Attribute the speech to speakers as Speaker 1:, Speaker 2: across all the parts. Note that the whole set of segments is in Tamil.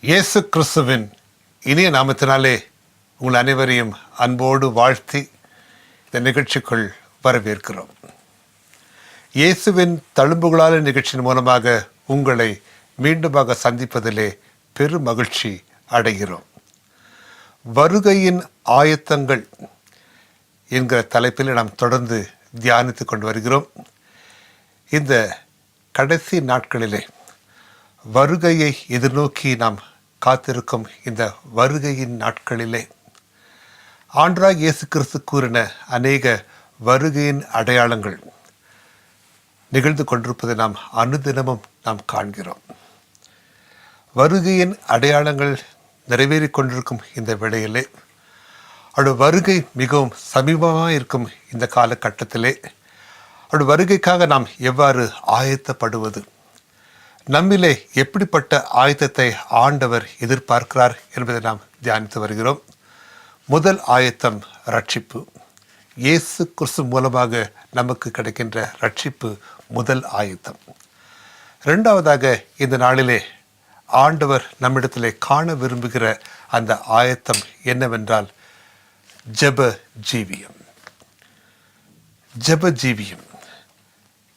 Speaker 1: இயேசு கிறிஸ்துவின் இனிய நாமத்தினாலே உங்கள் அனைவரையும் அன்போடு வாழ்த்தி இந்த நிகழ்ச்சிக்குள் வரவேற்கிறோம். இயேசுவின் தழும்புகளான நிகழ்ச்சியின் மூலமாக உங்களை மீண்டுமாக சந்திப்பதிலே பெரும் மகிழ்ச்சி அடைகிறோம். வருகையின் ஆயத்தங்கள் என்கிற தலைப்பில் நாம் தொடர்ந்து தியானித்து கொண்டு வருகிறோம். இந்த கடைசி நாட்களிலே வருகையை எதிர்நோக்கி நாம் காத்திருக்கும் இந்த வருகையின் நாட்களிலே ஆண்டவராகிய இயேசு கிறிஸ்து கூறின அநேக வருகையின் அடையாளங்கள் நிகழ்ந்து கொண்டிருப்பதை நாம் அனுதினமும் நாம் காண்கிறோம். வருகையின் அடையாளங்கள் நிறைவேறி கொண்டிருக்கும் இந்த வேளையிலே அவருடைய வருகை மிகவும் சமீபமாக இருக்கும் இந்த காலகட்டத்திலே அவருடைய வருகைக்காக நாம் எவ்வாறு ஆயத்தப்படுவது, நம்மிலே எப்படிப்பட்ட ஆயத்தத்தை ஆண்டவர் எதிர்பார்க்கிறார் என்பதை நாம் தியானித்து வருகிறோம். முதல் ஆயத்தம் ரட்சிப்பு. இயேசு கிறிஸ்து மூலமாக நமக்கு கிடைக்கின்ற ரட்சிப்பு முதல் ஆயத்தம். இரண்டாவதாக இந்த நாளிலே ஆண்டவர் நம்மிடத்திலே காண விரும்புகிற அந்த ஆயத்தம் என்னவென்றால் ஜெப ஜீவியம். ஜெப ஜீவியம்.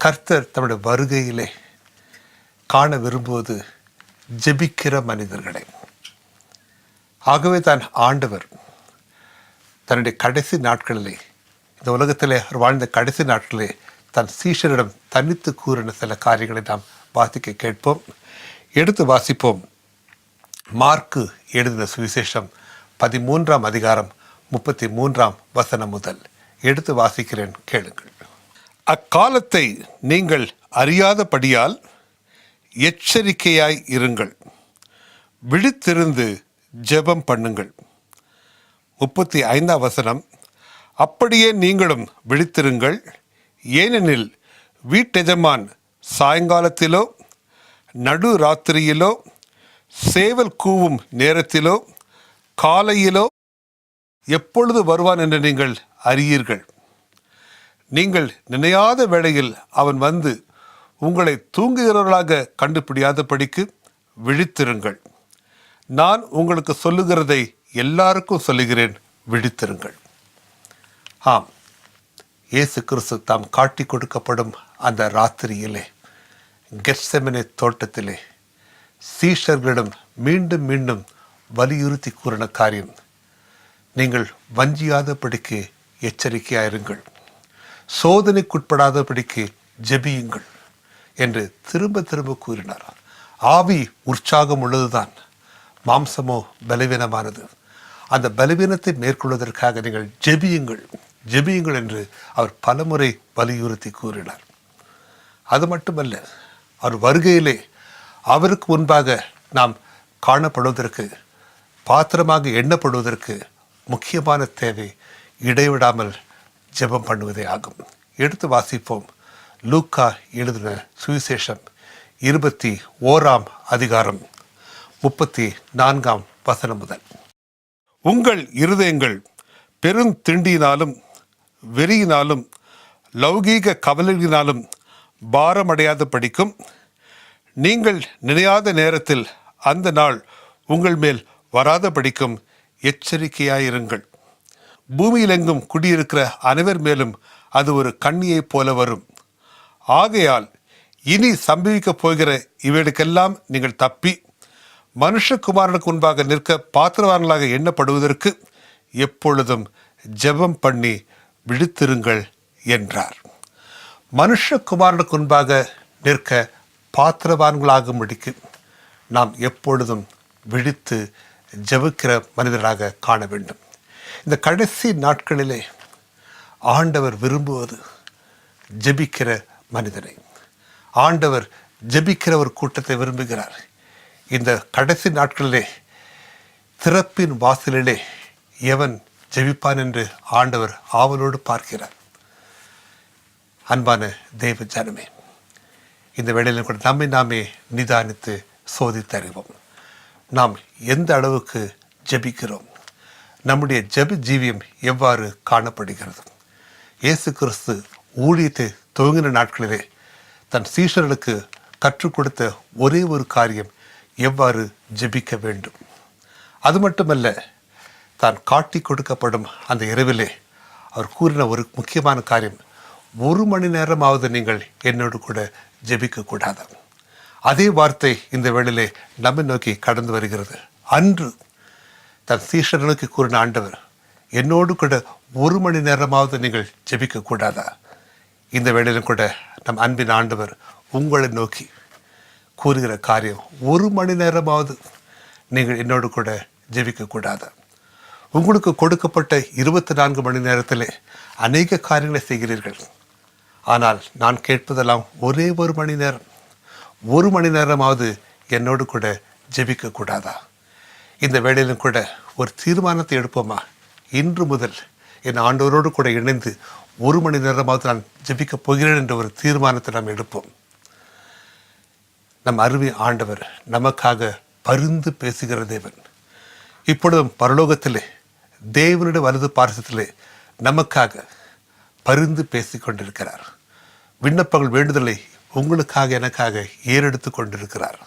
Speaker 1: கர்த்தர் தம்முடைய வருகையிலே காண விரும்புவது ஜெபிக்கிற மனிதர்களை. ஆகவே தான் ஆண்டவர் தன்னுடைய கடைசி நாட்களிலே, இந்த உலகத்திலே வாழ்ந்த கடைசி நாட்களிலே தன் சீஷரிடம் தனித்து கூறின சில காரியங்களை நாம் வாசிக்க கேட்போம். எடுத்து வாசிப்போம். மார்க்கு எழுதின சுவிசேஷம் 13ஆம் அதிகாரம் 33ஆம் வசனம் முதல் எடுத்து வாசிக்கிறேன், கேளுங்கள். அக்காலத்தை நீங்கள் அறியாதபடியால் எச்சரிக்கையாய் இருங்கள், விழித்திருந்து ஜெபம் பண்ணுங்கள். 35ஆம் வசனம், அப்படியே நீங்களும் விழித்திருங்கள், ஏனெனில் வீட்டெஜமான் சாயங்காலத்திலோ நடு ராத்திரியிலோ சேவல் கூவும் நேரத்திலோ காலையிலோ எப்பொழுது வருவான் என்று நீங்கள் அறியீர்கள். நீங்கள் நினையாத வேளையில் அவன் வந்து உங்களை தூங்குகிறவர்களாக கண்டுபிடியாதபடிக்கு விழித்திருங்கள். நான் உங்களுக்கு சொல்லுகிறதை எல்லாருக்கும் சொல்லுகிறேன், விழித்திருங்கள். ஆம், இயேசு கிறிஸ்து தாம் காட்டி கொடுக்கப்படும் அந்த ராத்திரியிலே கெத்செமனே தோட்டத்திலே சீஷர்களிடம் மீண்டும் மீண்டும் வலியுறுத்தி கூறின காரியம், நீங்கள் வஞ்சியாதபடிக்கு எச்சரிக்கையாயிருங்கள், சோதனைக்குட்படாதபடிக்கு ஜெபியுங்கள் என்று திரும்ப திரும்ப கூறினார். ஆவி உற்சாகம் உள்ளதுதான், மாம்சமோ பலவீனமானது. அந்த பலவீனத்தை மேற்கொள்வதற்காக நீங்கள் ஜெபியுங்கள் ஜெபியுங்கள் என்று அவர் பலமுறை வலியுறுத்தி கூறினார். அது மட்டுமல்ல, அவர் வருகையிலே அவருக்கு முன்பாக நாம் காணப்படுவதற்கு, பாத்திரமாக எண்ணப்படுவதற்கு முக்கியமான தேவை இடைவிடாமல் ஜெபம் பண்ணுவதே ஆகும். எடுத்து வாசிப்போம். லூக்கா எழுதின சுவிசேஷம் 21ஆம் அதிகாரம் 34ஆம் வசனம் முதல். உங்கள் இருதயங்கள் பெருந்திண்டியினாலும் வெறியினாலும் லௌகீக கவலையினாலும் பாரமடையாத படிக்கும், நீங்கள் நினையாத நேரத்தில் அந்த நாள் உங்கள் மேல் வராத படிக்கும் எச்சரிக்கையாயிருங்கள். பூமியிலெங்கும் குடியிருக்கிற அனைவர் மேலும் அது ஒரு கண்ணியைப் போல வரும். ஆகையால் இனி சம்பவிக்கப் போகிற இவைகளுக்கெல்லாம் நீங்கள் தப்பி மனுஷகுமாரனுக்கு முன்பாக நிற்க பாத்திரவான்களாக எண்ணப்படுவதற்கு எப்பொழுதும் ஜெபம் பண்ணி விழித்திருங்கள் என்றார். மனுஷகுமாரனுக்கு முன்பாக நிற்க பாத்திரவான்களாகும்படிக்கு நாம் எப்பொழுதும் விழித்து ஜெபிக்கிற மனிதராக காண வேண்டும். இந்த கடைசி நாட்களிலே ஆண்டவர் விரும்புவது ஜெபிக்கிற மனிதனை. ஆண்டவர் ஜெபிக்கிற ஒரு கூட்டத்தை விரும்புகிறார். இந்த கடைசி நாட்களிலே திறப்பின் வாசலிலே எவன் ஜெபிப்பான் என்று ஆண்டவர் ஆவலோடு பார்க்கிறார். அன்பான தேவ ஜனமே, இந்த வேளையிலும் கூட நம்மை நாமே நிதானித்து சோதித்தறிவோம். நாம் எந்த அளவுக்கு ஜெபிக்கிறோம், நம்முடைய ஜெப ஜீவியம் எவ்வாறு காணப்படுகிறது. இயேசு கிறிஸ்து ஊழியத்தை துவங்கின நாட்களிலே தன் சீஷர்களுக்கு கற்றுக் கொடுத்த ஒரே ஒரு காரியம், எவ்வாறு ஜெபிக்க வேண்டும். அது மட்டுமல்ல, தான் காட்டி கொடுக்கப்படும் அந்த இரவிலே அவர் கூறின ஒரு முக்கியமான காரியம், 1 மணி நேரமாவது நீங்கள் என்னோடு கூட ஜெபிக்கக்கூடாது. அதே வார்த்தை இந்த வேளையிலே நம்மை நோக்கி கடந்து வருகிறது. அன்று தன் சீஷர்களுக்கு கூறின ஆண்டவர், என்னோடு கூட 1 மணி நேரமாவது நீங்கள் ஜெபிக்கக்கூடாதா? இந்த வேளையிலும் கூட நம் அன்பின் ஆண்டவர் உங்களை நோக்கி கூறுகிற காரியம், 1 மணி நேரமாவது நீங்கள் என்னோடு கூட ஜெபிக்கக்கூடாது. உங்களுக்கு கொடுக்கப்பட்ட 24 மணி நேரத்திலே அநேக காரியங்களை செய்கிறீர்கள். ஆனால் நான் கேட்பதெல்லாம் ஒரே 1 மணி நேரம். 1 மணி நேரமாவது என்னோடு கூட ஜெபிக்கக்கூடாதா? இந்த வேளையிலும் கூட ஒரு தீர்மானத்தை எடுப்போமா? இன்று முதல் என் ஆண்டவரோடு கூட இணைந்து 1 மணி நேரமாவது நான் ஜெபிக்கப் போகிறேன் என்ற ஒரு தீர்மானத்தை நாம் எடுப்போம். நம் அருமை ஆண்டவர் நமக்காக பரிந்து பேசுகிற தேவன். இப்பொழுதும் பரலோகத்திலே தேவனுடைய வலது பார்சத்திலே நமக்காக பரிந்து பேசிக் கொண்டிருக்கிறார். விண்ணப்பங்கள் வேண்டுதலை உங்களுக்காக எனக்காக ஏறெடுத்து கொண்டிருக்கிறார்.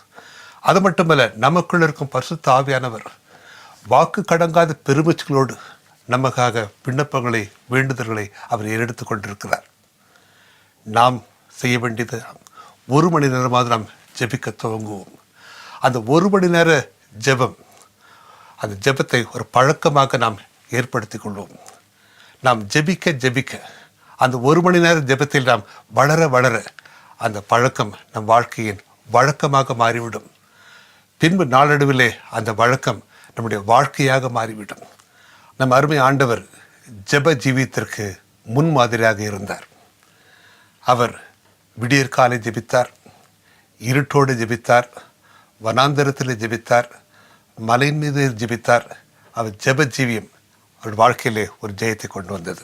Speaker 1: அது மட்டுமல்ல, நமக்குள் இருக்கும் பரிசுத்த ஆவியானவர் வாக்கு கடங்காத பெருமூச்சுகளோடு நமக்காக விண்ணப்பங்களை வேண்டுதல்களை அவர் ஏறெடுத்து கொண்டிருக்கிறார். நாம் செய்ய வேண்டியது 1 மணி நேரமாவது நாம் ஜெபிக்க துவங்குவோம். அந்த 1 மணி நேர ஜெபம், அந்த ஜெபத்தை ஒரு பழக்கமாக நாம் ஏற்படுத்தி கொள்வோம். நாம் ஜெபிக்க அந்த 1 மணி நேர ஜெபத்தில் நாம் வளர வளர அந்த பழக்கம் நம் வாழ்க்கையின் வழக்கமாக மாறிவிடும். பின்பு நாளடைவிலே அந்த வழக்கம் நம்முடைய வாழ்க்கையாக மாறிவிடும். நம் அருமை ஆண்டவர் ஜெப ஜீவியத்திற்கு முன்மாதிரியாக இருந்தார். அவர் விடியற்காலை ஜெபித்தார், இருட்டோடு ஜெபித்தார், வனாந்தரத்தில் ஜெபித்தார், மலையின் மீது ஜெபித்தார். அவர் ஜெப ஜீவியம் அவர் வாழ்க்கையிலே ஒரு ஜெயத்தை கொண்டு வந்தது.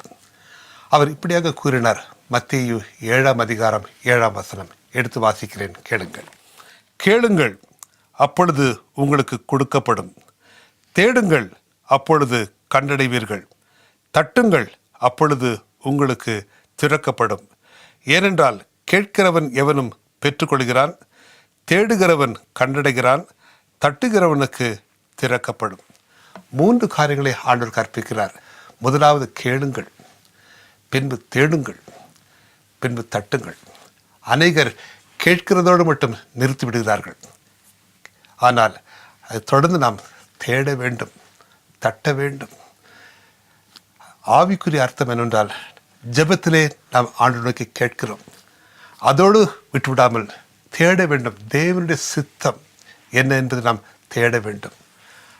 Speaker 1: அவர் இப்படியாக கூறினார். மத்தேயு 7ஆம் அதிகாரம் 7ஆம் வசனம் எடுத்து வாசிக்கிறேன், கேளுங்கள். கேளுங்கள், அப்பொழுது உங்களுக்கு கொடுக்கப்படும். தேடுங்கள், அப்பொழுது கண்டடைவீர்கள். தட்டுங்கள், அப்பொழுது உங்களுக்கு திறக்கப்படும். ஏனென்றால் கேட்கிறவன் எவனும் பெற்றுக்கொள்கிறான், தேடுகிறவன் கண்டடைகிறான், தட்டுகிறவனுக்கு திறக்கப்படும். 3 காரியங்களை ஆண்டவர் கற்பிக்கிறார். முதலாவது கேளுங்கள், பின்பு தேடுங்கள், பின்பு தட்டுங்கள். அநேகர் கேட்கிறதோடு மட்டும் நிறுத்தி விடுகிறார்கள். ஆனால் அதை தொடர்ந்து நாம் தேட வேண்டும், தட்ட வேண்டும். ஆவிக்குரிய அர்த்தம் என்னென்றால், ஜெபத்திலே நாம் ஆண்டவரை நோக்கி கேட்கிறோம், அதோடு விட்டுவிடாமல் தேட வேண்டும். தேவனுடைய சித்தம் என்ன என்பதை நாம் தேட வேண்டும்.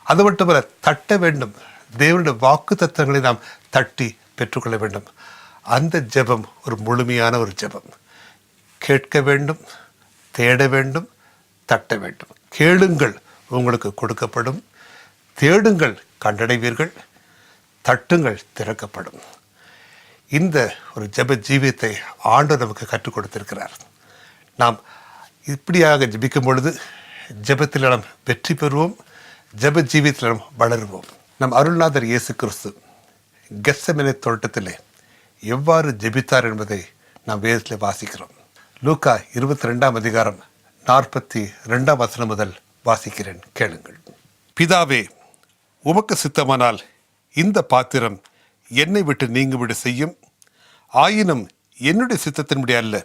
Speaker 1: அது மட்டுமல்ல, தட்ட வேண்டும். தேவனுடைய வாக்கு தத்தங்களை நாம் தட்டி பெற்றுக்கொள்ள வேண்டும். அந்த ஜெபம் ஒரு முழுமையான ஒரு ஜெபம். கேட்க வேண்டும், தேட வேண்டும், தட்ட வேண்டும். கேளுங்கள், உங்களுக்கு கொடுக்கப்படும். தேடுங்கள், கண்டடைவீர்கள். தட்டுங்கள், திறக்கப்படும். இந்த ஒரு ஜெப ஜீவியத்தை ஆண்டவர் நமக்கு கற்றுக் கொடுத்திருக்கிறார். நாம் இப்படியாக ஜெபிக்கும் பொழுது ஜெபத்தில் நாம் வெற்றி பெறுவோம், ஜெப ஜீவியத்தில் நாம் வளருவோம். நம் அருள்நாதர் இயேசு கிறிஸ்து கெத்செமனே தோட்டத்திலே எவ்வாறு ஜெபித்தார் என்பதை நாம் வேதத்தில் வாசிக்கிறோம். லூக்கா 22ஆம் அதிகாரம் 42ஆம் வசனம் முதல் வாசிக்கிறேன், கேளுங்கள். பிதாவே, உமக்கு சித்தமானால் இந்த பாத்திரம் என்னை விட்டு நீங்குவிட செய்யும். ஆயினும் என்னுடைய சித்தத்தின்படி அல்ல,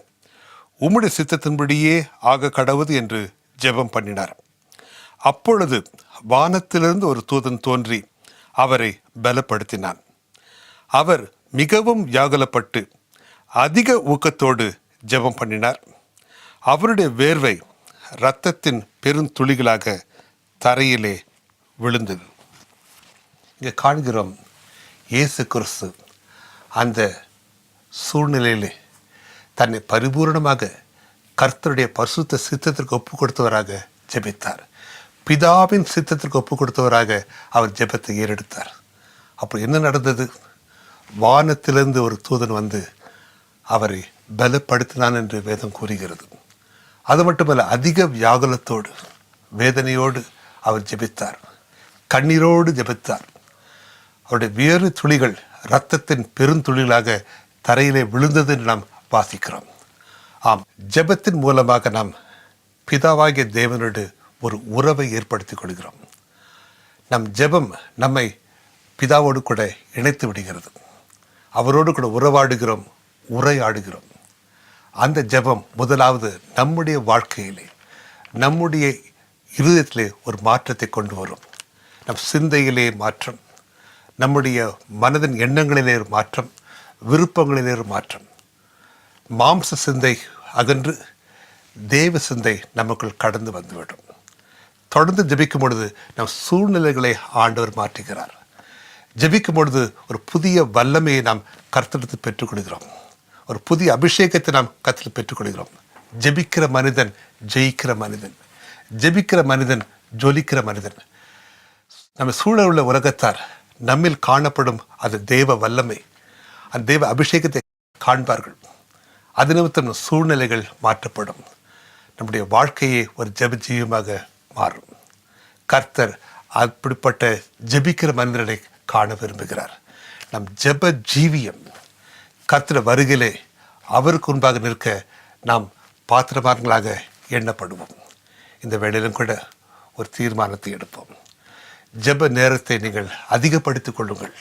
Speaker 1: உம்முடைய சித்தத்தின்படியே ஆக கடவுது என்று ஜெபம் பண்ணினார். அப்பொழுது வானத்திலிருந்து ஒரு தூதன் தோன்றி அவரை பலப்படுத்தினான். அவர் மிகவும் வியாகுலப்பட்டு அதிக ஊக்கத்தோடு ஜெபம் பண்ணினார். அவருடைய வேர்வை இரத்தத்தின் பெருந்துளிகளாக தரையிலே விழுந்தது. இங்கே காண்கிறோம், இயேசு கிறிஸ்து அந்த சூழ்நிலையிலே தன்னை பரிபூர்ணமாக கர்த்தருடைய பரிசுத்த சித்தத்திற்கு ஒப்பு கொடுத்தவராக ஜெபித்தார். பிதாவின் சித்தத்திற்கு ஒப்பு கொடுத்தவராக அவர் ஜெபத்தை ஏறெடுத்தார். அப்போ என்ன நடந்தது? வானத்திலிருந்து ஒரு தூதன் வந்து அவரை பலப்படுத்தினான் என்று வேதம் கூறுகிறது. அது மட்டுமல்ல, அதிக வியாகுலத்தோடு வேதனையோடு அவர் ஜெபித்தார், கண்ணீரோடு ஜெபித்தார். அவருடைய வேறு துளிகள் இரத்தத்தின் பெருந்துளிகளாக தரையிலே விழுந்தது என்று நாம் வாசிக்கிறோம். ஆம், ஜெபத்தின் மூலமாக நாம் பிதாவாகிய தேவனோடு ஒரு உறவை ஏற்படுத்திக் கொள்கிறோம். நம் ஜெபம் நம்மை பிதாவோடு கூட இணைத்து விடுகிறது. அவரோடு கூட உறவாடுகிறோம், உரையாடுகிறோம். அந்த ஜெபம் முதலாவது நம்முடைய வாழ்க்கையிலே, நம்முடைய இருதயத்திலே ஒரு மாற்றத்தை கொண்டு வரும். நம் சிந்தையிலே மாற்றம், நம்முடைய மனதின் எண்ணங்களிலே ஒரு மாற்றம், விருப்பங்களிலே ஒரு மாற்றம். மாம்ச சிந்தை அகன்று தேவ சிந்தை நமக்குள் கடந்து வந்துவிடும். தொடர்ந்து ஜெபிக்கும் பொழுது நம் சூழ்நிலைகளை ஆண்டவர் மாற்றுகிறார். ஜெபிக்கும் பொழுது ஒரு புதிய வல்லமையை நாம் கர்த்தரிடத்தில் பெற்றுக்கொள்கிறோம். ஒரு புதிய அபிஷேகத்தை நாம் கர்த்தரில் பெற்றுக்கொள்கிறோம். ஜெபிக்கிற மனிதன் ஜெயிக்கிற மனிதன், ஜெபிக்கிற மனிதன் ஜொலிக்கிற மனிதன். நம்ம சூழல் உள்ள உலகத்தார் நம்மில் காணப்படும் அது தேவ வல்லமை, அந்த தேவ அபிஷேகத்தை காண்பார்கள். அது நிமித்தம் சூழ்நிலைகள் மாற்றப்படும். நம்முடைய வாழ்க்கையே ஒரு ஜெப ஜீவமாக மாறும். கர்த்தர் அப்படிப்பட்ட ஜெபிக்கிற மனிதனை காண விரும்புகிறார். நம் ஜெப ஜீவியம் கர்த்தர் வருகிலே அவருக்கு முன்பாக நிற்க நாம் பாத்திரமானங்களாக எண்ணப்படுவோம். இந்த வேளையிலும் கூட ஒரு தீர்மானத்தை எடுப்போம். ஜெப நேரத்தை நீங்கள் அதிகப்படுத்திக் கொள்ளுங்கள்.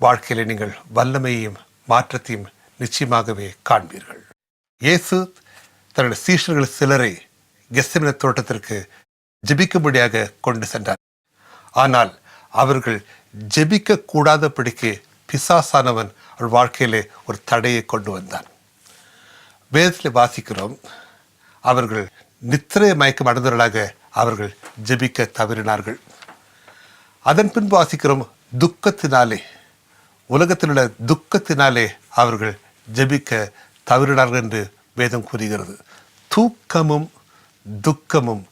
Speaker 1: வாழ்க்கையிலே நீங்கள் வல்லமையையும் மாற்றத்தையும் நிச்சயமாகவே காண்பீர்கள். இயேசு தன்னுடைய சீஷர்கள் சிலரை கெத்செமனே தோட்டத்திற்கு ஜெபிக்கும்படியாக கொண்டு சென்றார். ஆனால் அவர்கள் ஜெபிக்க கூடாதபடிக்கு பிசாசானவன் அவள் வாழ்க்கையிலே ஒரு தடையை கொண்டு வந்தான். வேதத்தில் வாசிக்கிறோம், அவர்கள் நித்திரை மயக்கம் அடைந்தவர்களாக அவர்கள் ஜெபிக்க தவறினார்கள். அதன் பின்பு வாசிக்கிறோம், துக்கத்தினாலே, உலகத்தில் உள்ள துக்கத்தினாலே அவர்கள் ஜெபிக்க தவறினார்கள் என்று வேதம் கூறுகிறது. தூக்கமும் துக்கமும்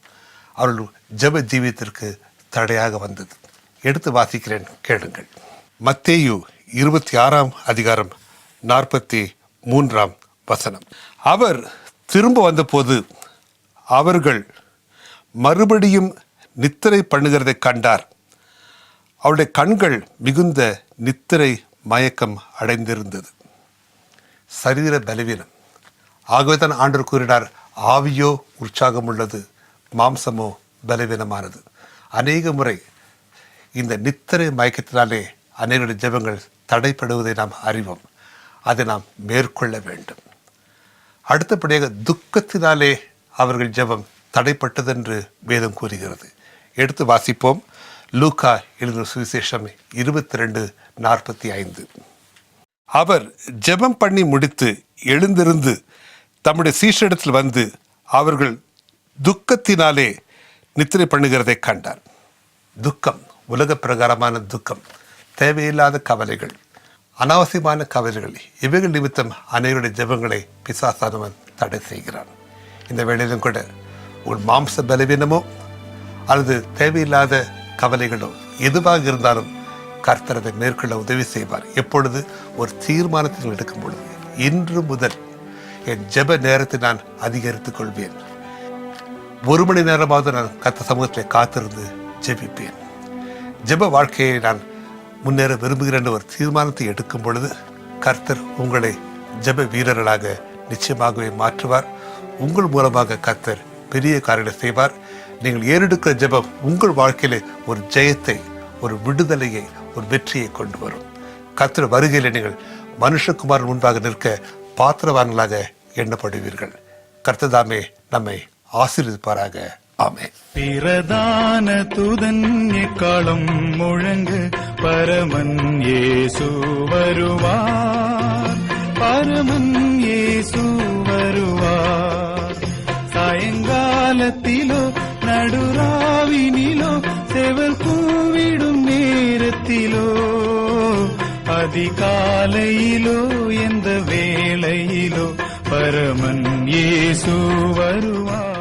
Speaker 1: அவர்கள் ஜெப ஜீவியத்திற்கு தடையாக வந்தது. எடுத்து வாசிக்கிறேன், கேளுங்கள். மத்தேயு 26 அதிகாரம் 43 அவர் திரும்ப வந்தபோது அவர்கள் மறுபடியும் நித்திரை பண்ணுகிறதை கண்டார். அவருடைய கண்கள் மிகுந்த நித்திரை மயக்கம் அடைந்திருந்தது. சரீர பலவீனம். ஆகவே தான் ஆண்டவர் கூறினார், ஆவியோ உற்சாகம் உள்ளது, மாம்சமோ பலவீனமானது. அநேக முறை இந்த நித்திரை மயக்கத்தினாலே அநேகருடைய ஜெபங்கள் தடைப்படுவதை நாம் அறிவோம். அதை நாம் மேற்கொள்ள வேண்டும். அடுத்தபடியாக துக்கத்தினாலே அவர்கள் ஜெபம் தடைப்பட்டதென்று வேதம் கூறுகிறது. எடுத்து வாசிப்போம். லூக்கா எழுதின சுவிசேஷம் 22:45. அவர் ஜெபம் பண்ணி முடித்து எழுந்திருந்து தம்முடைய சீஷரிடத்தில் வந்து அவர்கள் துக்கத்தினாலே நித்திரை பண்ணுகிறதை கண்டார். துக்கம், உலக பிரகாரமான துக்கம், தேவையில்லாத கவலைகள், அனாவசியமான கவலைகள், இவைகள் நிமித்தம் அனைவருடைய ஜெபங்களை பிசாசானவன் தடை செய்கிறான். இந்த வேளையிலும் கூட ஒரு மாம்ச பலவீனமோ அல்லது தேவையில்லாத கவலைகளோ எதுவாக இருந்தாலும் கர்த்தர் அதை மேற்கொள்ள உதவி செய்வார். எப்பொழுது ஒரு தீர்மானத்தை எடுக்கும் பொழுது, இன்று முதல் என் ஜெப நேரத்தை நான் அதிகரித்துக் கொள்வேன், 1 மணி நேரமாவது நான் கர்த்தர் சமூகத்தில் காத்திருந்து ஜெபிப்பேன், ஜெப வாழ்க்கையை நான் முன்னேற விரும்புகிறேன் ஒரு தீர்மானத்தை எடுக்கும் பொழுது கர்த்தர் உங்களை ஜெப வீரர்களாக நிச்சயமாகவே மாற்றுவார். உங்கள் மூலமாக கர்த்தர் பெரிய காரியங்களை செய்வார். நீங்கள் ஏறெடுக்கிற ஜெபம் உங்கள் வாழ்க்கையிலே ஒரு ஜெயத்தை, ஒரு விடுதலையை, ஒரு வெற்றியை கொண்டு வரும். கர்த்தர் வருகையில் நீங்கள் மனுஷகுமாரன் முன்பாக நிற்க பாத்திரவான்களாக எண்ணப்படுவீர்கள். கர்த்தர் தாமே நம்மை ஆசீர்வதிப்பாராக. ஆமென்.
Speaker 2: பிரதான தூதன் எக்காலம் முழங்கு, பரமன் இயேசு வருவார், பரமன் இயேசு வருவார். சாயங்காலத்திலோ நடுராவினிலோ செவல் கூவிடும் நேரத்திலோ, அதிகாலையிலோ எந்த வேளையிலோ பரமன் இயேசு வருவார்.